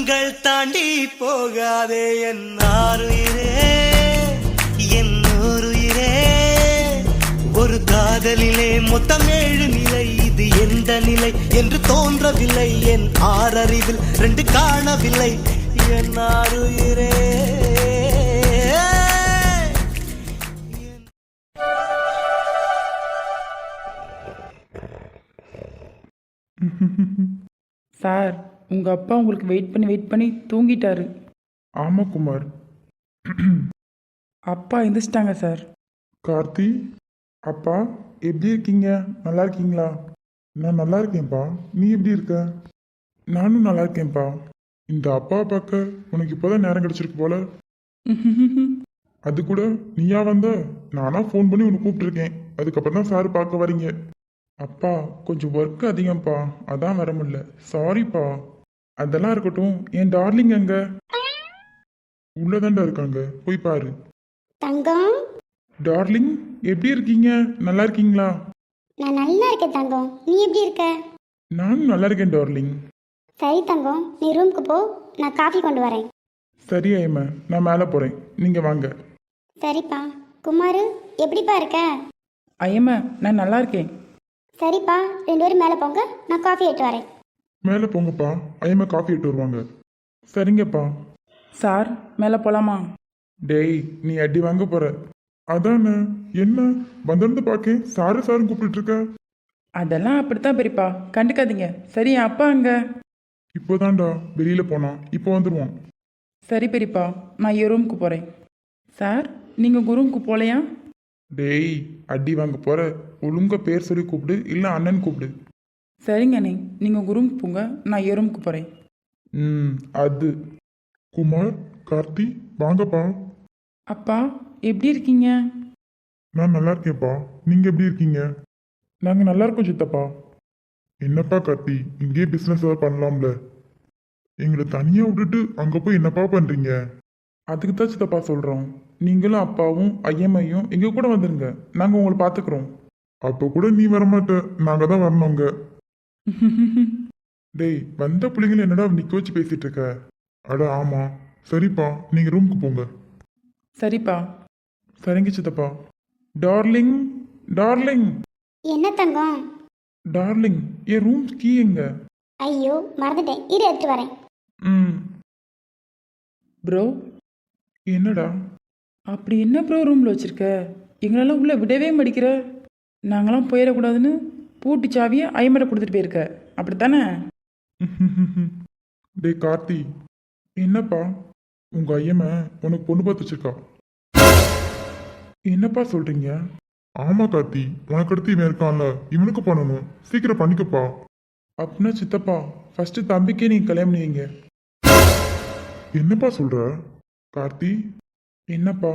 தாண்டி போகாதே என் ஆருயிரே, என் ஊருயிரே. ஒரு காதலிலே மொத்தம் 7 நிலை, இது எந்த நிலை என்று தோன்றவில்லை. என் ஆறறிவில் 2 காணவில்லை என் ஆருயிரே. சார், உங்க அப்பா உங்களுக்கு வெயிட் பண்ணி தூங்கிட்டாரு. ஆமா குமார். அப்பா எந்திரிச்சிட்டாங்க சார். கார்த்தி, அப்பா எப்படி இருக்கீங்க? நல்லா இருக்கீங்களா? நான் நல்லா இருக்கேன்ப்பா. நீ எப்படி இருக்க? நானும் நல்லா இருக்கேன்ப்பா. இந்த அப்பாவை பார்க்க உனக்கு இப்போதான் நேரம் கிடைச்சிருக்கு போல. அது கூட நீயா வந்த? நானா ஃபோன் பண்ணி உனக்கு கூப்பிட்டுருக்கேன். அதுக்கப்புறம் தான் சார் பார்க்க வரீங்க. அப்பா கொஞ்சம் ஒர்க் அதிகம்ப்பா, அதான் வர முடியல. சாரிப்பா. அதெல்லாம் இருக்கட்டும். என் டார்லிங் அங்க உள்ளதாண்டா இருக்காங்க, போய் பாரு. தங்கம், டார்லிங் எப்படி இருக்கீங்க? நல்லா இருக்கீங்களா? நான் நல்லா இருக்கேன் தங்கம். நீ எப்படி இருக்க? நானும் நல்லா இருக்கேன் டார்லிங். சரி தங்கம், நீ ரூமுக்கு போ, நான் காஃபி கொண்டு வரேன். சரி ஐயம்மா, நான் மேலே போகிறேன், நீங்கள் வாங்க. சரிப்பா. குமார், எப்படிப்பா இருக்க? ஐயம்மா, நான் நல்லா இருக்கேன். சரிப்பா, 2 பேரும் மேலே போங்க, நான் காஃபி எடுத்து வரேன். மேலே போங்கப்பா, ஐயம்மா காஃபி எடுத்து வருவாங்க. சரிங்கப்பா. சார், மேலே போலாமா? டேய், நீ அடி வாங்க போற. அதானே, என்ன வந்திருந்து பார்க்க சாரு சாரும் கூப்பிட்டு இருக்க? அதெல்லாம் அப்படித்தான் பெரியப்பா, கண்டுக்காதீங்க. சரி, என் அப்பா அங்க? இப்போதான்டா வெளியில் போனான், இப்போ வந்துடுவான். சரி பெரியப்பா, நான் என் ரூமுக்கு போகிறேன். சார், நீங்கள் உங்கள் ரூமுக்கு போகலையா? டேய், அடி வாங்க போற. ஒழுங்கா பேர் சொல்லி கூப்பிடு, இல்லை அண்ணன் கூப்பிடு. சரிங்க அண்ணே, நீங்கள் உங்கள் ரூமுக்கு போங்க, நான் என் ரூமுக்கு போகிறேன். அது. குமார், கார்த்தி வாங்கப்பா. அப்பா, எப்படி இருக்கீங்க? நான் நல்லா இருக்கேன்ப்பா, நீங்கள் எப்படி இருக்கீங்க? நாங்கள் நல்லா இருக்கோம் சித்தப்பா. என்னப்பா கார்த்தி, இங்கேயே பிஸ்னஸ் ஏதாவது பண்ணலாம்ல? எங்களை தனியாக விட்டுட்டு அங்கே போய் என்னப்பா பண்ணுறீங்க? அதுக்கு தான் சித்தப்பா சொல்கிறோம். நீங்களும் அப்பாவும் ஐயம்மையும் எங்கள் கூட வந்துருங்க, நாங்கள் உங்களை பார்த்துக்குறோம். அப்போ கூட நீ வரமாட்ட, நாங்கள் தான் வரணுங்க. டேய், வந்த பிள்ளைங்களை என்னடா நிற்க வச்சு பேசிட்டு இருக்க? அட ஆமாம். சரிப்பா, நீங்கள் ரூமுக்கு போங்க. சரிப்பா. சரிங்க சித்தப்பா. டார்லிங், டார்லிங், என்ன தங்கம்? டார்லிங், என் ரூம் கீ எங்க? ஐயோ, மறந்துட்டேன், இரு எடுத்து வரேன். ப்ரோ, என்னடா? அப்படி என்ன ப்ரோ ரூமில் வச்சுருக்க? எங்களெல்லாம் உள்ளே விடவே மடிக்கிற. நாங்களாம் போயிடக்கூடாதுன்னு பூட்டி சாவியை ஐமரை கொடுத்துட்டு போயிருக்க, அப்படித்தானே? டேய் கார்த்தி, என்னப்பா உங்கள் ஐயம்மா உனக்கு பொண்ணு பார்த்து வச்சிருக்கா? என்னப்பா சொல்கிறீங்க? ஆமாம் கார்த்தி, உனக்கு அடுத்து இவன் இருக்கான்ல, இவனுக்கு பண்ணணும், சீக்கிரம் பண்ணிக்கப்பா. அப்படின்னா சித்தப்பா, ஃபஸ்ட்டு தம்பிக்கே நீங்கள் கல்யாணம் பண்ணுவீங்க. என்னப்பா சொல்கிற கார்த்தி? என்னப்பா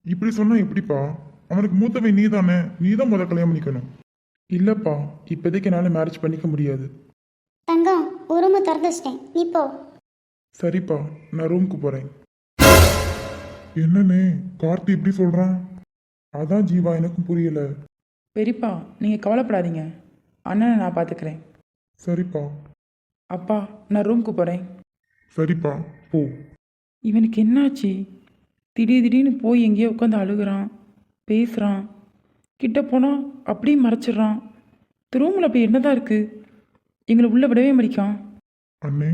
இப்படி சொன்னால் எப்படிப்பா? அவனுக்கு மூத்தவன் நீ தானே, நீ தான் முதல் கல்யாணம் பண்ணிக்கணும். இல்லைப்பா, இப்போதைக்கு என்னால் மேரேஜ் பண்ணிக்க முடியாது. தங்கம், ஒரு ரூமை திறந்து வச்சிட்டேன், நீ போ. சரிப்பா, நான் ரூமுக்கு போகிறேன். என்னண்ணே கார்த்தி இப்படி சொல்கிறான்? அதான் ஜீவா, எனக்கும் புரியலை. பெரியப்பா, நீங்கள் கவலைப்படாதீங்க, அண்ணனை நான் பார்த்துக்கிறேன். சரிப்பா. அப்பா, நான் ரூமுக்கு போகிறேன். சரிப்பா, போ. இவனுக்கு என்னாச்சு? திடீர்னு போய் எங்கேயோ உட்காந்து அழுகுறான், பேசுகிறான், கிட்ட போனால் அப்படியே மறைச்சிட்றான். ரூமில் அப்படி என்னதான் இருக்குது? எங்களை உள்ளே விடவே மடிக்கான். அண்ணே,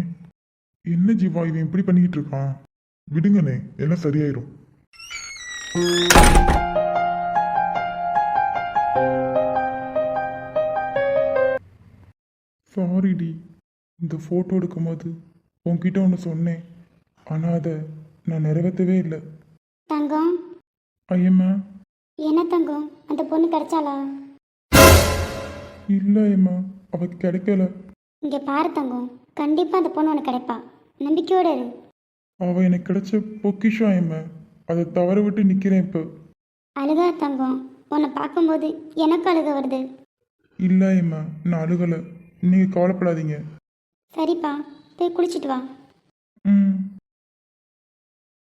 என்ன ஜீவா இவன் இப்படி பண்ணிக்கிட்டு இருக்கான்? விடுங்கண்ணே, எல்லாம் சரியாயிரும். சாரிடி, இந்த ஃபோட்டோ எடுக்கும்போது உன்கிட்ட ஒன்று சொன்னேன், ஆனால் அதை நான் நிறைவேற்றவே இல்லை. தங்கம், ஐயம்மா. என்ன தங்கம், அந்த பொண்ணு கிடைச்சாளா? இல்லை ஐயம்மா, அவ கிடைக்கல. இங்கே பாரு தங்கம், கண்டிப்பாக அந்த பொண்ணு உனக்கு கிடைப்பா, நம்பிக்கையோடு இரு. அவ எனக்கு கிடைச்ச பொக்கிஷம் ஐயம்மா, அதை தவற விட்டு நிற்கிறேன் இப்போ. அழுகா தங்கம், உன்னை பார்க்கும்போது எனக்கு அழுக வருது. இல்லை ஐயம்மா, நான் அழுகலை, நீங்கள் கவலைப்படாதீங்க. சரிப்பா, போய் குளிச்சுட்டு வா. ம்.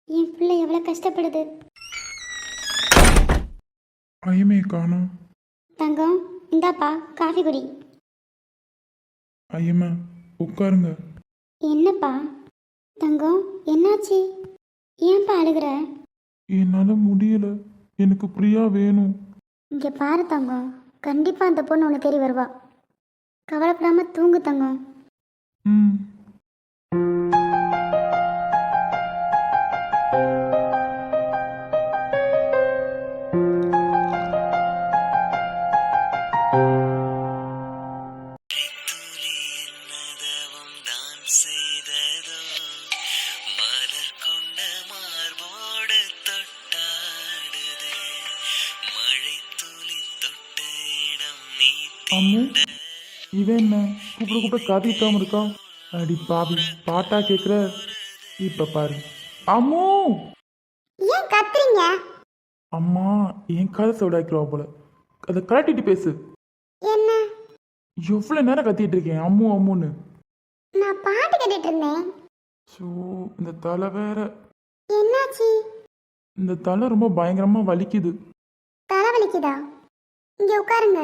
என் பிள்ளை எவ்வளோ கஷ்டப்படுது. ஐயமே காணோம். தங்கம், இந்தாப்பா காஃபி குடி. ஐயம்மா உட்காருங்க. என்னப்பா? தங்கம் என்னாச்சு? ஏன்பா அழுகிற? என்னால் முடியல, எனக்கு பிரியா வேணும். இங்கே பாரு தங்கம், கண்டிப்பாக அந்த பொண்ணு உன்னை தேடி வருவா. கவலைப்படாம தூங்கு தங்கம். ம். துளி என்னதவம் தான் செய்ததோ மலர் கொண்ட மார்போடு தொட்டாடுதே மழை துளி தொட்ட இடம் நீ அம்மு, இவன் என்ன கூப்பிட கூப்பிட காத்திக்காம இருக்கா? அடி பாவி, பாட்டா கேட்குற? இப்போ பாரு. அம்மு! ஏன் கத்துறீங்க? அம்மா என் காதை சவுடாக்கிறவா போல. அதை கலட்டிட்டு பேசு. என்ன? எவ்வளோ நேரம் கத்திட்டு இருக்கேன் அம்மு அம்முன்னு. நான் பாட்டு கேட்டுட்டு இருந்தேன். ஸோ இந்த தலை வேற. என்னாச்சு? இந்த தலை ரொம்ப பயங்கரமாக வலிக்குது. தலை வலிக்குதா? இங்கே உட்காருங்க.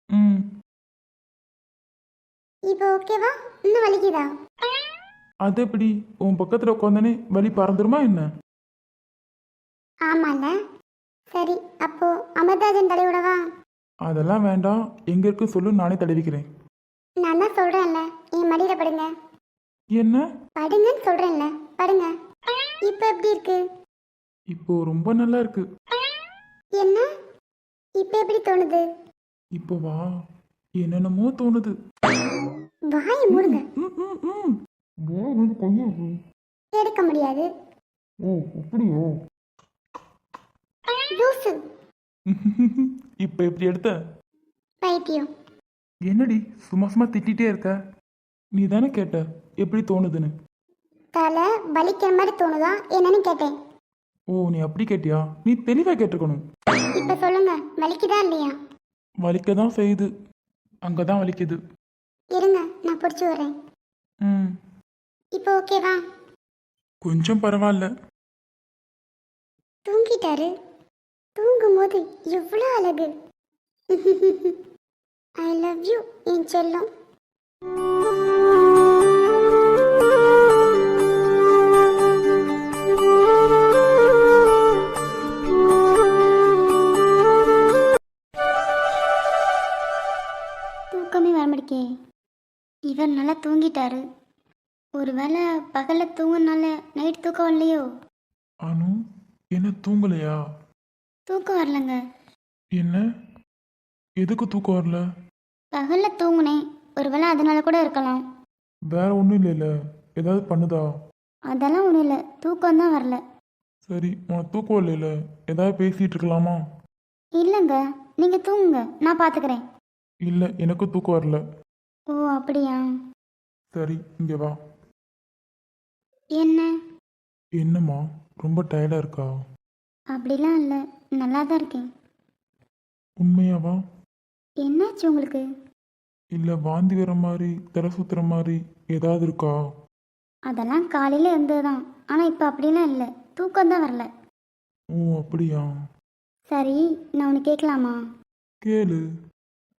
ம். இப்போ ஓகேவா? இன்னும் வலிக்குதா? அது எப்படி? உன் பக்கத்தில் உட்காந்தானே வலி பறந்துருமா என்ன? ஆமாண்ண. சரி, அப்போ அமிர்தாஜன் தலைவிடவா? அதெல்லாம் வேண்டாம், எங்கே இருக்கு சொல்லு, நானே தடவிக்கிறேன். நான் தான் சொல்கிறேன்ல, என் மடியில் படுங்க. என்ன? படுங்கன்னு சொல்கிறேன்ல, படுங்க. இப்போ எப்படி இருக்கு? இப்போ ரொம்ப நல்லா இருக்கு. என்ன? இப்போ எப்படி தோணுது? இப்போ வா, என்னென்னமோ தோணுது. வாயை மூடுங்க. ம், ம், ம். வா, வந்து கையை எடு. எடுக்க முடியாது. ஓ அப்படியோ? லூசு. இப்போ எப்படி எடுத்த? பைத்தியம். என்னடி சும்மா சும்மா திட்டிகிட்டே இருக்க? நீ தானே கேட்ட எப்படி தோணுதுன்னு. தலை வலிக்கிற மாதிரி தோணுதா என்னன்னு கேட்டேன். ஓ நீ அப்படி கேட்டியா? நீ தெளிவாக கேட்டிருக்கணும். இப்போ சொல்லுங்க, வலிக்குதா இல்லையா? வலிக்க தான் செய்யுது, அங்கே தான் வலிக்குது. இருங்க, நான் பிடிச்சி வரேன். ம். இப்போ ஓகேவா? கொஞ்சம் பரவாயில்ல. தூங்கிட்டாரு. தூங்கும்போது எவ்வளோ அழகு. ஐ லவ் யூ என் செல்லம். தூக்கமே வரமாட்டேக்கே. இவர் நல்லா தூங்கிட்டாரு. ஒருவேளை பகலில் தூங்குனால நைட் தூக்கம் வரலையோ? அனு, என்ன தூங்கலையா? தூக்கம் வரலங்க. என்ன? எதுக்கு தூக்கம் வரல? பகலில் தூங்குனேன், ஒருவேளை அதனால கூட இருக்கலாம். வேற ஒன்றும் இல்லைல்ல, ஏதாவது பண்ணுதா? அதெல்லாம் ஒன்றும் இல்லை, தூக்கம் தான் வரல. சரி, உனக்கு தூக்கம் இல்லைல்ல, ஏதாவது பேசிகிட்டு இருக்கலாமா? இல்லைங்க, நீங்கள் தூங்குங்க, நான் பார்த்துக்கிறேன். இல்லை, எனக்கு தூக்கம் வரல. ஓ அப்படியா? சரி, இங்கே வா. என்ன? என்னம்மா, ரொம்ப டயர்டாக இருக்கா? அப்படிலாம் இல்லை, நல்லா தான் இருக்கேன். உண்மையாவா? என்னாச்சு உங்களுக்கு? இல்லை வாந்தி வர மாதிரி, தலை சுத்துற மாதிரி ஏதாவது இருக்கா? அதெல்லாம் காலையில் இருந்தது தான், ஆனால் இப்போ அப்படிலாம் இல்லை, தூக்கம் தான் வரல. ஓ அப்படியா? சரி, நான் ஒன்று கேட்கலாமா? கேளு.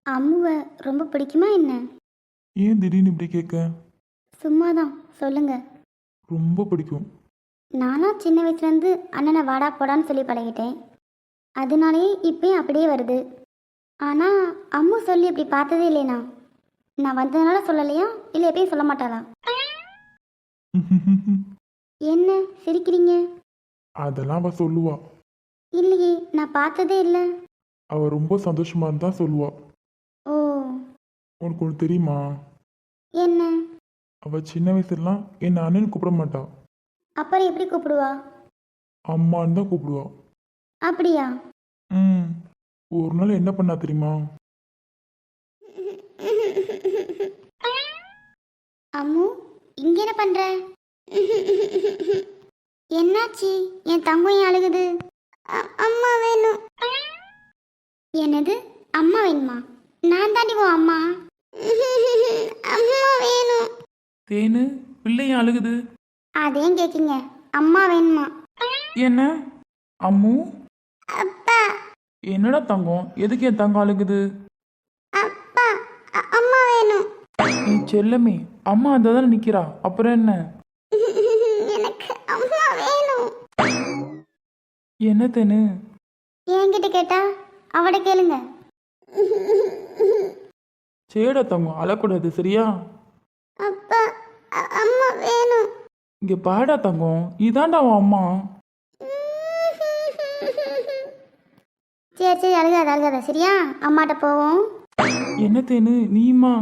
அம்முவை ரொம்ப பிடிக்குமா என்ன? ஏன் திடீர்னு இப்படி கேட்க? சும்மா தான், சொல்லுங்க. ரொம்ப பிடிக்கும். நானும் சின்ன வயசுலேருந்து அண்ணனை வாடா போடான்னு சொல்லி பழகிட்டேன். அதனாலேயே இப்பயும் அப்படியே வருது. ஆனால் அம்மு சொல்லி இப்படி பார்த்ததே இல்லைனா? நான் வந்ததுனால சொல்லலையா, இல்லை எப்பயும் சொல்ல மாட்டாளா? என்ன சிரிக்கிறீங்க? அதெல்லாம் அவ சொல்லுவா. இல்லையே, நான் பார்த்ததே இல்லை. அவ ரொம்ப சந்தோஷமா இருந்தா சொல்லுவா. ஓ. உனக்கு ஒன்று தெரியுமா? என்ன? அவ சின்ன வயசுலாம் என்ன அண்ணன் கூப்பிட மாட்டா, அப்புறம் எப்படி கூப்பிடுவா? அம்மான்னு தான் கூப்பிடுவா. அப்படியா? ம். ஒரு நாள் என்ன பண்ணா தெரியுமா? அம்மு, இங்க என்ன பண்ற? என்னாச்சு? என் தங்கம் ஏன் அழுகுது? அம்மா வேணும். என்னது அம்மா வேணுமா? நான் தாண்டி உன் அம்மா. அம்மா வேணும். தேனு, பிள்ளைய அழுகுது. அதையும் கேட்குங்க, அம்மா வேணுமா? என்ன? அம்மு, அப்பா. என்னடா தங்கம், எதுக்கு என் தங்கம் அழுகுது? அப்பா, அம்மா வேணும். நீ செல்லமே, அம்மா அந்த தானே நிற்கிறா, அப்புறம் என்ன? அம்மா வேணும். என்ன தேனு? என்கிட்ட கேட்டா அவட கேளுங்க. சேடா தங்கம், அழக்கூடாது சரியா? அப்பா அம்மா வேணும். இங்கே பாடா தங்கம், இதாண்டா உன் அம்மா. சரி சரி, அழுகாத சரியா? அம்மாட்ட போவோம். என்ன தேனு நீமா?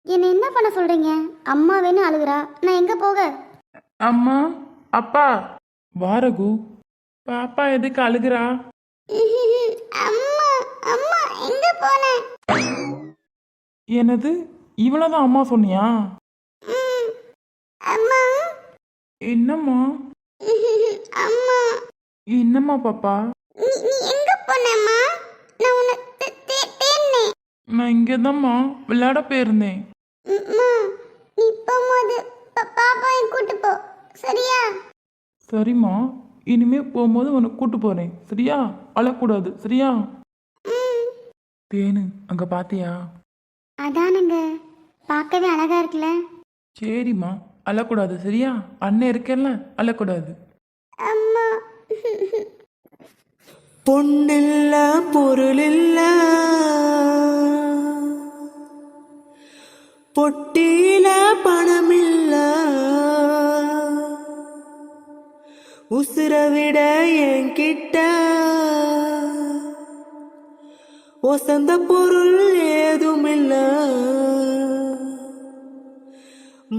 என்னை என்ன பண்ண சொல்றீங்க? அம்மா வேணும் அழுகுறா, நான் எங்க போக? அம்மா, அப்பா. வாரகு, பாப்பா எதுக்கு அழுகுறா? அம்மா அம்மா எங்க போன? என்னது, இவ்வளோதான் அம்மா சொன்னியா? அம்மா என்னம்மா? அம்மா என்னம்மா பாப்பா? நீ எங்க போனம்மா? நான் உன்னை தேடினேன். நான் இங்கே தான்மா விளையாட போயிருந்தேன். அம்மா நீ போகும்போது பாப்பாவை கூட்டு போ சரியா? சரிம்மா, இனிமே போகும்போது உன்னை கூட்டு போகிறேன் சரியா? அழக்கூடாது சரியா? தேனு, அங்கே பார்த்தியா? அதானுங்க, பார்க்கவே அழகா இருக்குல்ல. சரிம்மா, அழக்கூடாது சரியா? அண்ணன் இருக்கேன்ல, அழக்கூடாது. அம்மா பொன்னில்ல பொருளில்ல பொட்டியில பணமில்ல உசுர விட என்கிட்ட ஒசந்த பொருள் ஏதுமில்ல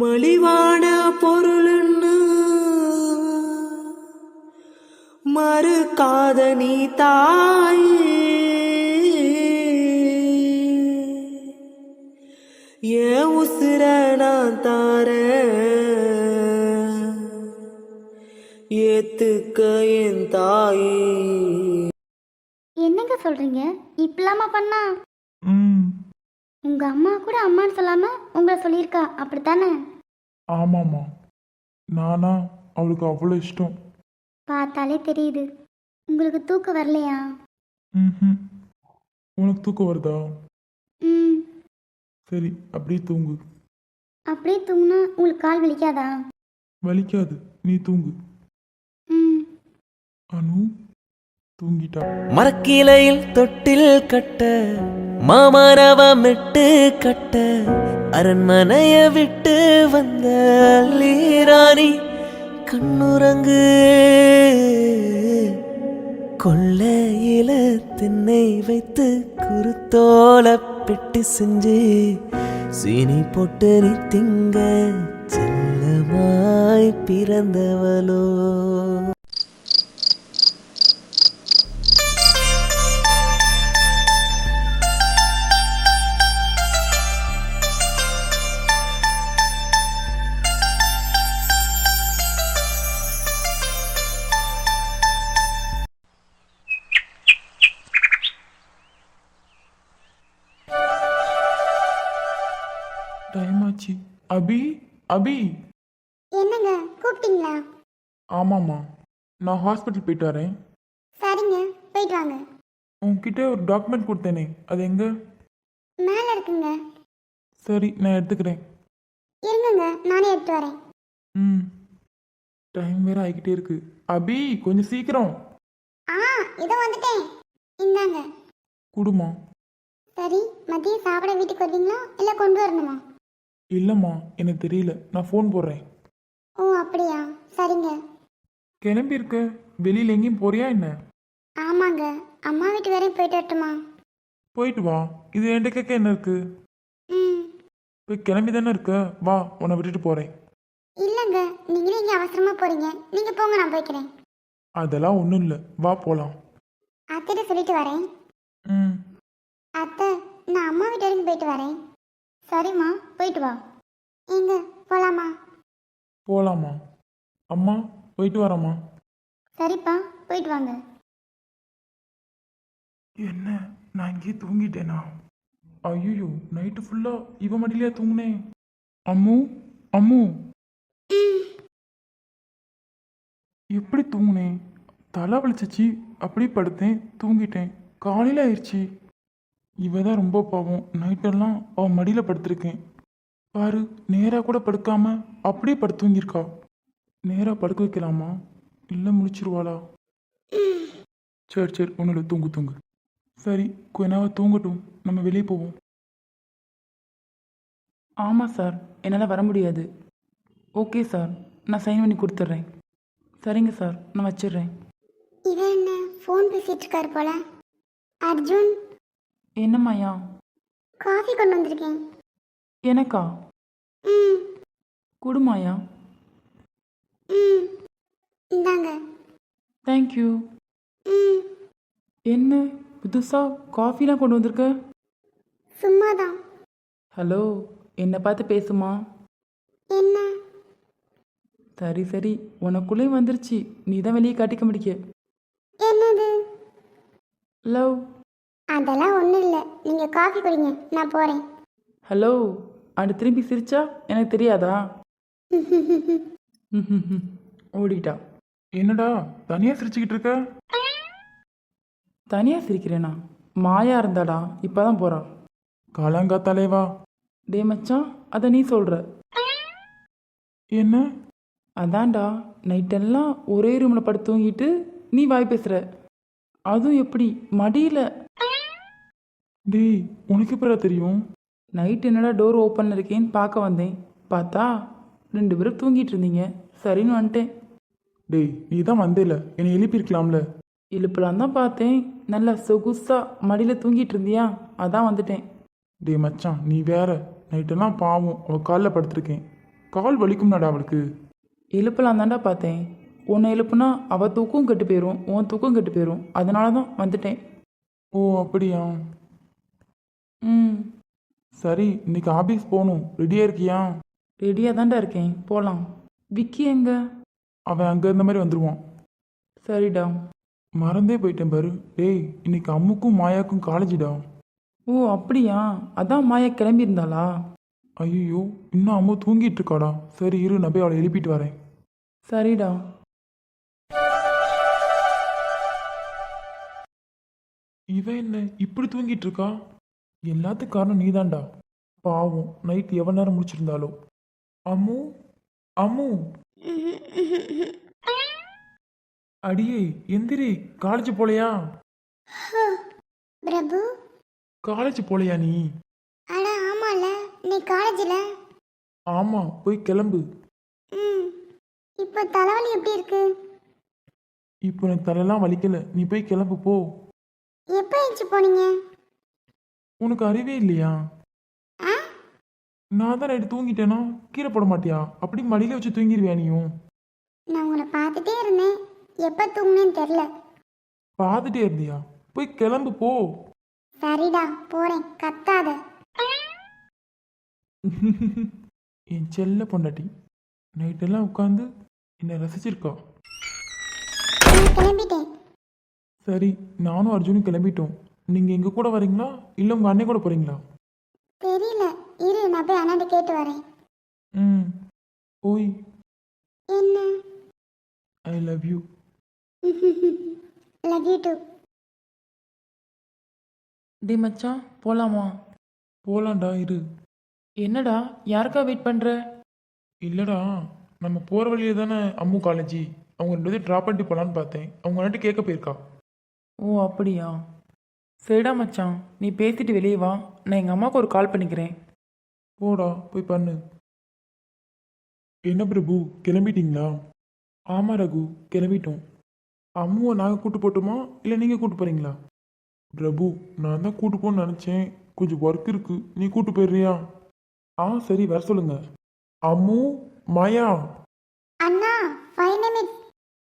மலிவான பொருள்னு மறுக்காத நீ தாயே ஏன் உசுர நான் தாரேன் ஏத்துக்க என் தாயே. என்னங்க சொல்றீங்க? இப்பலாமா பண்ணா? ம் உங்க அம்மா கூட அம்மான்னு சொல்லாம உங்களை சொல்லியிருக்கா அப்படித்தானே? ஆமாம்மா, நானா அவளுக்கு அவ்வளோ இஷ்டம். பார்த்தாலே தெரியுது. உங்களுக்கு தூக்கம் வரலையா? ம் உனக்கு தூக்கம் வருதா? ம். சரி, அப்படியே தூங்கு. அப்படியே தூங்குனா உங்களுக்கு கால் வலிக்காதா? வலிக்காது, நீ தூங்கு. ம். அனு தூங்கிட்டா. மரக்கிளையில் தொட்டில் கட்ட மாமரவமிட்டு கட்ட அரண்மனைய விட்டு வந்த லீராணி கண்ணுறங்கு கொள்ளையில திண்ணை வைத்து குருத்தோல பெட்டி செஞ்சு சீனி போட்டு நீ திங்க செல்லமாய் பிறந்தவளோ. டைம் ஆச்சு. அபி, அபி. என்னங்க கூப்பிட்டீங்களா? ஆமாம்மா, நான் ஹாஸ்பிட்டல் போயிட்டு வரேன். சரிங்க, போயிட்டு வாங்க. உன்கிட்ட ஒரு டாக்குமெண்ட் கொடுத்தேனே, அது எங்க? மேலே இருக்குங்க. சரி, நான் எடுத்துக்கிறேன். இருங்கங்க, நானே எடுத்து வரேன். ம் டைம் வேற ஆகிக்கிட்டே இருக்கு. அபி, கொஞ்சம் சீக்கிரம் ஆ இதோ வந்துட்டேன். இந்தாங்க. குடுமா. சரி, மதியம் சாப்பிட வீட்டுக்கு வருவீங்களா இல்லை கொண்டு வரணுமா? இல்லைம்மா, எனக்கு தெரியல, நான் ஃபோன் போடுறேன். ஓ அப்படியா, சரிங்க. கிளம்பி இருக்க, வெளியில் எங்கேயும் போறியா என்ன? ஆமாங்க, அம்மா வீட்டு வரையும் போயிட்டு வரட்டுமா? போயிட்டு வா, இது என்கிட்ட கேட்க என்ன இருக்கு? ம். போய் கிளம்பி தானே இருக்க, வா உன்னை விட்டுட்டு போகிறேன். இல்லைங்க, நீங்களே இங்கே அவசரமாக போகிறீங்க. நீங்கள் போங்க, நான் போய்க்கிறேன். அதெல்லாம் ஒன்றும் இல்லை, வா போகலாம். அத்தைகிட்ட சொல்லிட்டு வரேன். ம் அத்தை, நான் அம்மா வீட்டு வரைக்கும் போயிட்டு வரேன். சரிம்மா, போயிட்டு வா. எங்க போகலாமா? போகலாமா? அம்மா, போயிட்டு வரேம்மா. சரிப்பா, போயிட்டு வாங்க. என்ன, நான் இங்கேயே தூங்கிட்டேனா? ஐயோ, நைட்டு ஃபுல்லாக இவ மடியிலே தூங்கினேன். அம்மு, அம்மு, எப்படி தூங்கினேன்? தலை வலிச்சிச்சு, அப்படியே படுத்தேன், தூங்கிட்டேன். காலையில் ஆயிடுச்சு. இவ தான் ரொம்ப பாவம், நைட்டெல்லாம் அவன் மடியில் படுத்திருக்கேன். பாரு, நேராக கூட படுக்காம அப்படியே படுத்து தூங்கியிருக்கா. நேராக படுக்க வைக்கலாமா இல்லை முடிச்சிருவாளா? சரி சரி ஒன்றும் இல்லை, தூங்கு தூங்கு. சரி கொஞ்ச நேரம் தூங்கட்டும், நம்ம வெளியே போவோம். ஆமாம் சார், என்னால் வர முடியாது. ஓகே சார், நான் சைன் பண்ணி கொடுத்துட்றேன். சரிங்க சார், நான் வச்சிடுறேன். இவன் என்ன ஃபோன் பேசிட்டு இருக்காரு போல. அர்ஜுன், என்ன மாயா? காஃபி கொண்டு வந்திருக்கேன். எனக்கா? ம் குடு மாயா. ம் இந்தாங்க. தேங்க்யூ. ம் என்ன புதுசாக காஃபிலாம் கொண்டு வந்திருக்க? சும்மாதான். ஹலோ, என்னை பார்த்து பேசுமா? என்ன? சரி சரி, உனக்குள்ளேயும் வந்துருச்சு, நீ தான் வெளியே காட்டிக்க முடிக்க. என்னது? லவ். அதெல்லாம் ஒன்றும் இல்லை, நீங்கள் காஃபி குடிங்க, நான் போகிறேன். ஹலோ, அண்டு திரும்பி சிரிச்சா எனக்கு தெரியாதா? ஓடிட்டா. என்னடா தனியாக சிரிச்சுக்கிட்டு இருக்க? தனியாக சிரிக்கிறேனா? மாயா இருந்தாடா, இப்போ தான் போகிறா. காலாங்காத்தாலேவா? டே மச்சான், அதை நீ சொல்கிற. என்ன? அதான்டா, நைட்டெல்லாம் ஒரே ரூமில் படுத்து தூங்கிட்டு நீ வாய் பேசுகிற. அதுவும் எப்படி மடியில்? டேய் உனக்கு எப்படா தெரியும்? நைட் என்னடா டோர் ஓப்பன் இருக்கேன்னு பார்க்க வந்தேன். பார்த்தா 2 பேரும் தூங்கிட்டு இருந்தீங்க. சரின்னு வந்துட்டேன். டேய் நீ தான் வந்தேல, என்னை எழுப்பியிருக்கலாம்ல. இழுப்பலாம் தான் பார்த்தேன், நல்லா சொகுசாக மடியில் தூங்கிட்டு இருந்தியா, அதான் வந்துட்டேன். டேய் மச்சான் நீ வேற, நைட்டெல்லாம் பாவம் அவள் காலில் படுத்திருக்கேன். கால் வலிக்கும்னாடா அவளுக்கு. எழுப்பலாம் தான்டா பார்த்தேன். உன்னை எழுப்புனா அவள் தூக்கம் கெட்டு போயிடும், உன் தூக்கம் கெட்டு போயிடும். அதனால தான் வந்துட்டேன். ஓ அப்படியா? ம், சரி இன்னைக்கு ஆஃபீஸ் போகணும், ரெடியாக இருக்கியா? ரெடியாக தான்டா இருக்கேன், போகலாம். விக்கி எங்க? அவன் அங்கே இருந்த மாதிரி வந்துடுவான். சரிடா. மறந்தே போயிட்டேன் பாரு. டேய் இன்னைக்கு அம்முக்கும் மாயாக்கும் காலேஜிடா. ஓ அப்படியா? அதான் மாயா கிளம்பியிருந்தாளா? ஐயோ இன்னும் அம்மு தூங்கிட்டு இருக்காடா. சரி இரு, நான் போய் அவளை எழுப்பிட்டு வரேன். சரிடா. இவன் என்ன இப்படி தூங்கிட்டு இருக்கா? எல்லாத்துக்கும் காரணம் நீதான்டா. பாவம் நைட் எவ்வளோ நேரம் முடிச்சிருந்தாலோ. அம்மு அம்மு அடியே எந்திரி, காலேஜ் போலையா? பிரபு. காலேஜ் போலையா நீ? அட ஆமால, நீ காலேஜில். ஆமாம் போய் கிளம்பு. ம் இப்போ தலைவலி எப்படி இருக்கு? இப்போ எனக்கு தலையெல்லாம் வலிக்கல, நீ போய் கிளம்பு போ. எப்போ எழுந்துச்சு போனீங்க? உனக்கு அறிவே இல்லையா? ஆ நான் தான் நைட்டு தூங்கிட்டேனா, கீழே போட மாட்டியா? அப்படி மடியில வச்சு தூங்கிடுவியா நீயும்? நான் உங்களை பார்த்துட்டே இருந்தேன், எப்போ தூங்குனேன்னு தெரில. பார்த்துட்டே இருந்தியா? போய் கிளம்பு போ. சரிடா போகிறேன், கத்தாத. என் செல்ல பொண்டாட்டி நைட்டெல்லாம் உட்காந்து என்னை ரசிச்சிருக்கா. நான் கிளம்பிட்டேன். சரி நானும் அர்ஜுனும் கிளம்பிட்டோம். நீங்கள் எங்கள் கூட வரீங்களா இல்லை உங்கள் அண்ணன் கூட போகிறீங்களா? தெரியல, இரு நான் போய் அண்ணாண்ட கேட்டு வரேன். ம் ஓய் என்ன? I love you. Love you too. டே மச்சான், போகலாமா? போகலான்டா இரு. என்னடா, யாருக்கா வெயிட் பண்ணுற? இல்லைடா நம்ம போகிற வழியே தானே அம்மு காலேஜி. அவங்க 2 பேரும் ட்ராப் பண்ணிட்டு போகலான்னு பார்த்தேன். அவங்க வந்துட்டு கேட்க போயிருக்கா. ஓ அப்படியா? சரிடா மச்சான், நீ பேசிட்டு வெளியே வா, நான் எங்கள் அம்மாவுக்கு ஒரு கால் பண்ணிக்கிறேன். போடா போய் பண்ணு. என்ன பிரபு கிளம்பிட்டீங்களா? ஆமாம் ரகு கிளம்பிட்டோம். அம்முவை நாங்கள் கூட்டு போட்டுமா இல்லை நீங்கள் கூட்டு போகிறீங்களா? பிரபு நான் தான் கூட்டு போகணும்னு நினச்சேன், கொஞ்சம் ஒர்க் இருக்கு, நீ கூட்டு போயிடுறியா? ஆ சரி வர சொல்லுங்க. அம்மு மாயா. அண்ணா 5 நிமிட்ஸ்.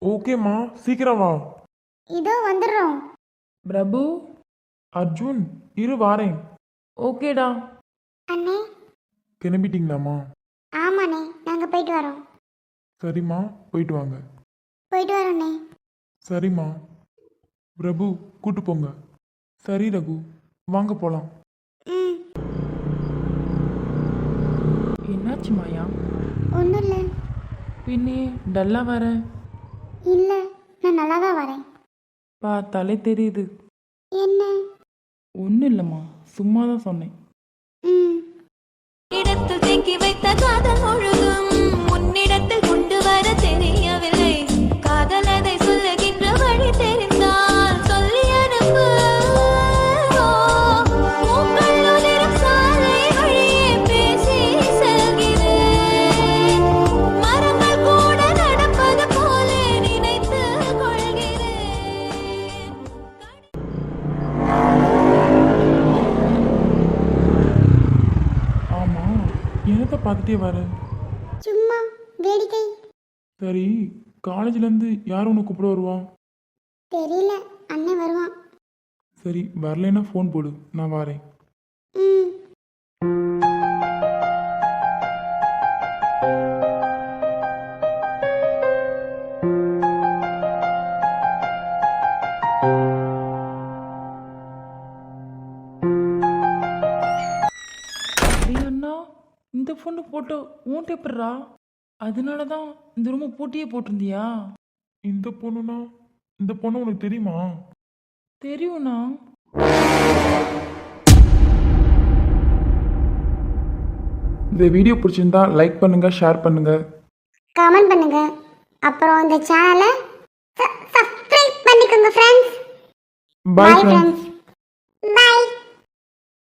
ஓகேம்மா சீக்கிரம் வா. இதோ வந்துடுறோம். பிரபு. அர்ஜுன் இரு வாரேன். ஓகேடா. அண்ணே. கிளம்பிட்டீங்களாம்மா? ஆமாண்ணே, நாங்கள் போயிட்டு வரோம். சரிம்மா போயிட்டு வாங்க. போயிட்டு வரோண்ணே. சரிம்மா. பிரபு கூட்டு போங்க. சரி ரகு வாங்க போகலாம். ம் என்னாச்சு மாயா? ஒன்றும் இல்லை. பின்னே டல்லாக வர. இல்லை, நான் நல்லா தான் வரேன். பார்த்தாலே தெரியுது. என்ன? ஒன்றும் இல்லைம்மா, சும்மா தான் சொன்னேன். ம் இடத்தில் தேக்கி வைத்த காதல் முழுதும் உன்னிடத்தில் கொண்டு வர தெரியும். பார்த்துட்டே வரேன். சும்மா வேடிக்கை. சரி, காலேஜ்லேருந்து யார் உன்னை கூப்பிட வருவான்? தெரியல, அண்ணன் வருவான். சரி, வரலைன்னா ஃபோன் போடு, நான் வரேன். ம். டேய் அண்ணா, இந்த பொண்ணு போட்டோ உன்கிட்ட எப்படிரா? அதனால தான் இந்த ரூமை பூட்டியே போட்டிருந்தியா? இந்த பொண்ணுனா, இந்த பொண்ணு உனக்கு தெரியுமா? தெரியும்ண்ணா. இந்த வீடியோ பிடிச்சிருந்தா லைக் பண்ணுங்க, ஷேர் பண்ணுங்க. கமெண்ட் பண்ணுங்க. அப்புறம் இந்த சேனலை சப்ஸ்கிரைப் பண்ணிக்கோங்க friends. Bye bye friends. Friends.